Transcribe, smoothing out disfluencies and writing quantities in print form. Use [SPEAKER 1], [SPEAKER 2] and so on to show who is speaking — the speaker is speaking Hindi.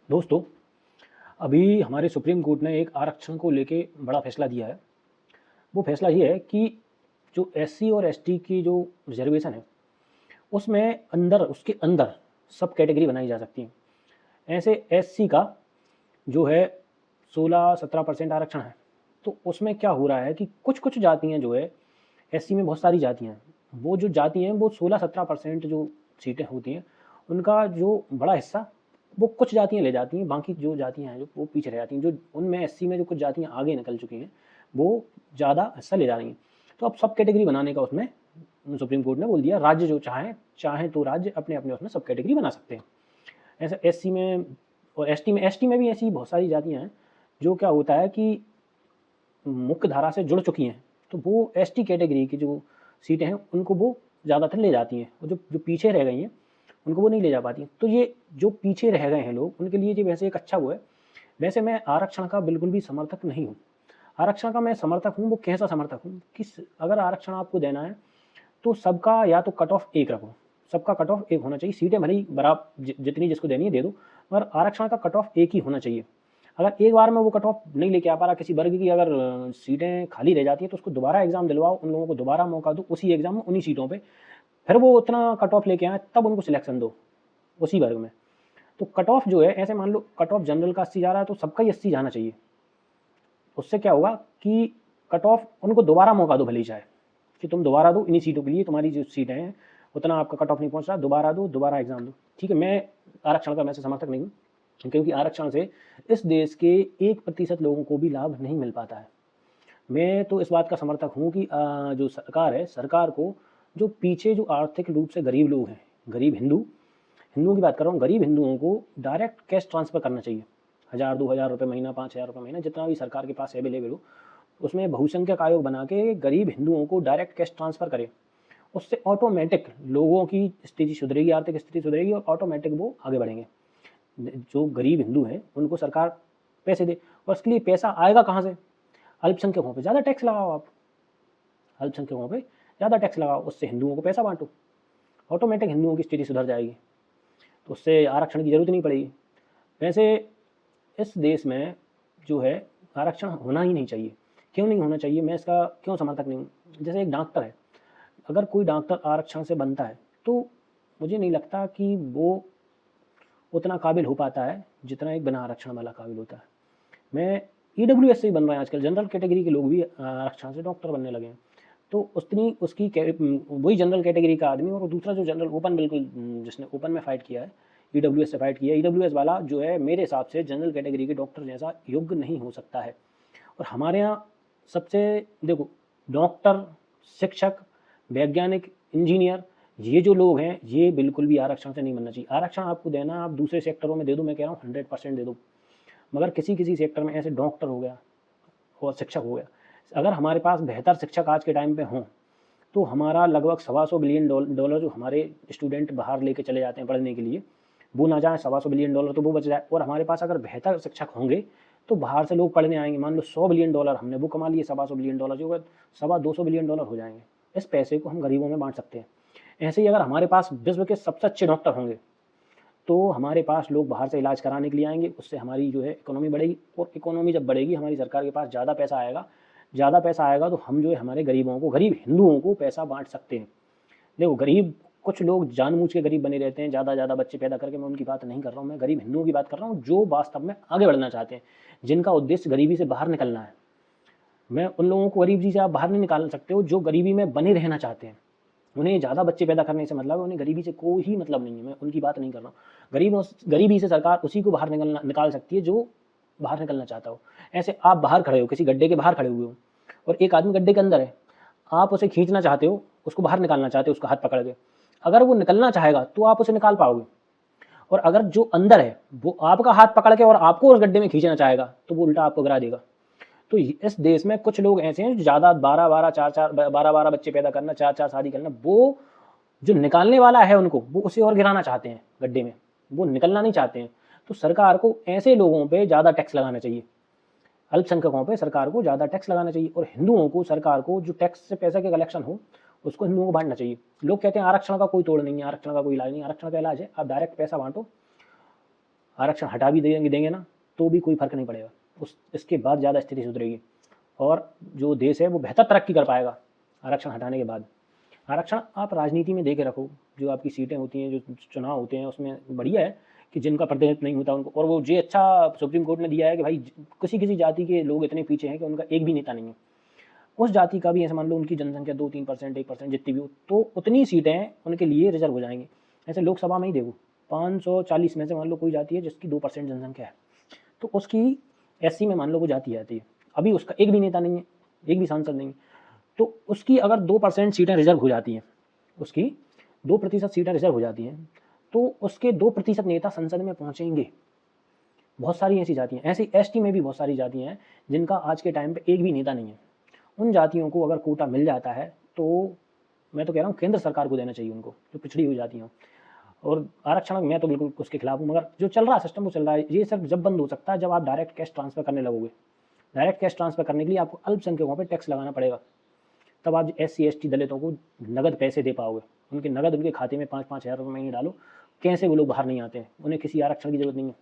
[SPEAKER 1] दोस्तों, अभी हमारे सुप्रीम कोर्ट ने एक आरक्षण को लेके बड़ा फैसला दिया है। वो फैसला ये है कि जो एससी और एसटी की जो रिजर्वेशन है, उसमें उसके अंदर सब कैटेगरी बनाई जा सकती हैं। ऐसे एससी का जो है 16-17% आरक्षण है। तो उसमें क्या हो रहा है कि कुछ जातियाँ जो है, एससी में बहुत सारी जातियाँ हैं, वो जो जाति हैं वो 16-17% जो सीटें होती हैं, उनका जो बड़ा हिस्सा वो कुछ जातियाँ ले जाती हैं, बाकी जो जातियाँ हैं जो वो पीछे रह जाती हैं। जो उनमें एससी में जो कुछ जातियाँ आगे निकल चुकी हैं, वो ज़्यादा हिस्सा ले जा रही हैं। तो अब सब कैटेगरी बनाने का उसमें सुप्रीम कोर्ट ने बोल दिया, राज्य जो चाहें तो राज्य अपने अपने उसमें सब कैटेगरी बना सकते हैं। ऐसा एससी में और एसटी में भी ऐसी बहुत सारी जातियाँ हैं जो क्या होता है कि मुख्य धारा से जुड़ चुकी हैं, तो वो एसटी कैटेगरी की जो सीटें हैं उनको वो ज़्यादातर ले जाती हैं, और जो जो पीछे रह गई हैं उनको वो नहीं ले जा पाती हैं। तो ये जो पीछे रह गए हैं लोग, उनके लिए ये वैसे एक अच्छा वो है। वैसे मैं आरक्षण का बिल्कुल भी समर्थक नहीं हूँ। आरक्षण का मैं समर्थक हूँ, वो कैसा समर्थक हूँ कि अगर आरक्षण आपको देना है तो सबका या तो कट ऑफ एक रखो, सबका कट ऑफ एक होना चाहिए। सीटें भले ही बराबर जितनी जिसको देनी है दे दो, मगर आरक्षण का कट ऑफ एक ही होना चाहिए। अगर एक बार में वो कट ऑफ नहीं लेके आ पा रहा किसी वर्ग की, अगर सीटें खाली रह जाती हैं, तो उसको दोबारा एग्जाम दिलवाओ, उन लोगों को दोबारा मौका दो उसी एग्जाम में उन्हीं सीटों पे, फिर वो उतना कट ऑफ लेके आए तब उनको सिलेक्शन दो उसी वर्ग में। तो कट ऑफ जो है, ऐसे मान लो कट ऑफ जनरल का 80 जा रहा है तो सबका ही 80 जाना चाहिए। उससे क्या होगा कि कट ऑफ उनको दोबारा मौका दो, भले ही चाहे कि तुम दोबारा दो इन्हीं सीटों के लिए, तुम्हारी जो सीटें हैं उतना आपका कट ऑफ नहीं पहुंच रहा, दोबारा दो, दोबारा एग्जाम दो। ठीक है, मैं आरक्षण का वैसे समर्थक नहीं हूँ, क्योंकि आरक्षण से इस देश के 1% लोगों को भी लाभ नहीं मिल पाता है। मैं तो इस बात का समर्थक हूँ कि जो सरकार है, सरकार को जो पीछे जो आर्थिक रूप से गरीब लोग हैं, गरीब हिंदुओं की बात कर रहा हूँ, गरीब हिंदुओं को डायरेक्ट कैश ट्रांसफ़र करना चाहिए। 1000-2000 रुपये महीना, 5000 रुपये महीना, जितना भी सरकार के पास अवेलेबल हो, उसमें बहुसंख्यक आयोग बना के गरीब हिंदुओं को डायरेक्ट कैश ट्रांसफ़र करे। उससे ऑटोमेटिक लोगों की स्थिति सुधरेगी, आर्थिक स्थिति सुधरेगी, और ऑटोमेटिक वो आगे बढ़ेंगे। जो गरीब हिंदू हैं उनको सरकार पैसे दे, और इसके लिए पैसा आएगा कहाँ से? अल्पसंख्यकों पे ज़्यादा टैक्स लगाओ आप, अल्पसंख्यकों पे ज़्यादा टैक्स लगाओ, उससे हिंदुओं को पैसा बांटो, ऑटोमेटिक हिंदुओं की स्थिति सुधर जाएगी, तो उससे आरक्षण की जरूरत नहीं पड़ेगी। वैसे इस देश में जो है आरक्षण होना ही नहीं चाहिए। क्यों नहीं होना चाहिए, मैं इसका क्यों समर्थक नहीं हूँ? जैसे एक डॉक्टर है, अगर कोई डॉक्टर आरक्षण से बनता है तो मुझे नहीं लगता कि वो उतना काबिल हो पाता है जितना एक बिना आरक्षण वाला काबिल होता है। मैं ईडब्ल्यूएस से ही बन रहे हैं आजकल, जनरल कैटेगरी के लोग भी आरक्षण से डॉक्टर बनने लगे हैं। तो उतनी उसकी वही जनरल कैटेगरी का आदमी, और दूसरा जो जनरल ओपन, बिल्कुल जिसने ओपन में फाइट किया है, ईडब्ल्यूएस से फाइट किया है, ईडब्ल्यूएस वाला जो है मेरे हिसाब से जनरल कैटेगरी के डॉक्टर जैसा योग्य नहीं हो सकता है। और हमारे यहाँ सबसे, देखो, डॉक्टर, शिक्षक, वैज्ञानिक, इंजीनियर, ये जो लोग हैं ये बिल्कुल भी आरक्षण से नहीं बनना चाहिए। आरक्षण आपको देना, आप दूसरे सेक्टरों में दे दो, मैं कह रहा हूँ 100% दे दो, मगर किसी किसी सेक्टर में, ऐसे डॉक्टर हो गया और शिक्षक हो गया, अगर हमारे पास बेहतर शिक्षक आज के टाइम पे हों तो हमारा लगभग 125 बिलियन डॉलर जो हमारे स्टूडेंट बाहर लेके चले जाते हैं पढ़ने के लिए, वो ना जाए, 125 बिलियन डॉलर तो वो बच जाए। और हमारे पास अगर बेहतर शिक्षक होंगे तो बाहर से लोग पढ़ने आएंगे। मान लो 100 बिलियन डॉलर हमने वो कमा लिए, 125 बिलियन डॉलर जो 125 बिलियन डॉलर हो जाएंगे। इस पैसे को हम गरीबों में बांट सकते हैं। ऐसे ही अगर हमारे पास विश्व के सबसे अच्छे डॉक्टर होंगे तो हमारे पास लोग बाहर से इलाज कराने के लिए आएंगे, उससे हमारी जो है इकोनॉमी बढ़ेगी, और इकोनॉमी जब बढ़ेगी हमारी सरकार के पास ज़्यादा पैसा आएगा। ज़्यादा पैसा आएगा तो हम जो है हमारे गरीबों को, गरीब हिंदुओं को पैसा बांट सकते हैं। देखो, गरीब, कुछ लोग जानबूझ के गरीब बने रहते हैं ज़्यादा बच्चे पैदा करके, मैं उनकी बात नहीं कर रहा हूँ। मैं गरीब हिंदुओं की बात कर रहा हूँ जो वास्तव में आगे बढ़ना चाहते हैं, जिनका उद्देश्य गरीबी से बाहर निकलना है। मैं उन लोगों को गरीबी से आप बाहर नहीं निकाल सकते हो जो गरीबी में बने रहना चाहते हैं। उन्हें ज़्यादा बच्चे पैदा करने से मतलब है, उन्हें गरीबी से कोई ही मतलब नहीं है। मैं उनकी बात नहीं कर रहा हूँ। गरीबी से सरकार उसी को बाहर निकाल सकती है जो बाहर निकलना चाहता हो। ऐसे आप बाहर खड़े हो, किसी गड्ढे के बाहर खड़े हुए हो, और एक आदमी गड्ढे के अंदर है, आप उसे खींचना चाहते हो, उसको बाहर निकालना चाहते हो उसका हाथ पकड़ के। अगर वो निकलना चाहेगा तो आप उसे निकाल पाओगे, और अगर जो अंदर है वो आपका हाथ पकड़ के और आपको उस गड्ढे में खींचना चाहेगा तो वो उल्टा आपको गिरा देगा। तो इस देश में कुछ लोग ऐसे हैं जो ज़्यादा 12-12 बच्चे पैदा करना, 4-4 शादी करना, वो जो निकालने वाला है उनको, वो उसे और गिराना चाहते हैं गड्ढे में, वो निकलना नहीं चाहते हैं। तो सरकार को ऐसे लोगों पे ज़्यादा टैक्स लगाना चाहिए, अल्पसंख्यकों पे सरकार को ज़्यादा टैक्स लगाना चाहिए, और हिंदुओं को, सरकार को जो टैक्स से पैसा के कलेक्शन हो उसको हिंदुओं को बांटना चाहिए। लोग कहते हैं आरक्षण का कोई तोड़ नहीं है, आरक्षण का कोई इलाज नहीं। आरक्षण का इलाज है, आप डायरेक्ट पैसा बांटो, आरक्षण हटा भी देंगे ना तो भी कोई फर्क नहीं पड़ेगा, इसके बाद ज़्यादा स्थिति सुधरेगी और जो देश है वो बेहतर तरक्की कर पाएगा आरक्षण हटाने के बाद। आरक्षण आप राजनीति में दे के रखो, जो आपकी सीटें होती हैं, जो चुनाव होते हैं, उसमें बढ़िया है कि जिनका प्रतिनिधित्व नहीं होता उनको, और वो ये अच्छा सुप्रीम कोर्ट ने दिया है कि भाई किसी किसी जाति के लोग इतने पीछे हैं कि उनका एक भी नेता नहीं है, उस जाति का भी ऐसे मान लो उनकी जनसंख्या 2-3%, 1% जितनी भी हो, तो उतनी सीटें उनके लिए रिजर्व हो जाएंगी। ऐसे लोकसभा में ही देखो 540 में से मान लो कोई जाति है जिसकी 2% जनसंख्या है, तो उसकी एससी में मान लो वो जाति आती है, अभी उसका एक भी नेता नहीं है, एक भी सांसद नहीं है, तो उसकी अगर 2% सीटें रिजर्व हो जाती हैं, उसकी 2% सीटें रिजर्व हो जाती हैं, तो उसके 2% नेता संसद में पहुंचेंगे। बहुत सारी ऐसी जातियाँ, ऐसी एसटी में भी बहुत सारी जातियाँ हैं जिनका आज के टाइम पे एक भी नेता नहीं है। उन जातियों को अगर कोटा मिल जाता है तो मैं तो कह रहा हूँ केंद्र सरकार को देना चाहिए उनको, जो पिछड़ी हुई जातियाँ। और आरक्षण मैं तो बिल्कुल उसके खिलाफ हूँ, मगर जो चल रहा सिस्टम वो चल रहा है। ये सिर्फ जब बंद हो सकता है जब आप डायरेक्ट कैश ट्रांसफर करने लगोगे। डायरेक्ट कैश ट्रांसफर करने के लिए आपको अल्पसंख्यकों पर टैक्स लगाना पड़ेगा, तब आप SC ST दलितों को नगद पैसे दे पाओगे। उनके नगद उनके खाते में 5-5 हज़ार रुपये महीने डालो, कैसे वो लोग बाहर नहीं आते हैं, उन्हें किसी आरक्षण की जरूरत नहीं है।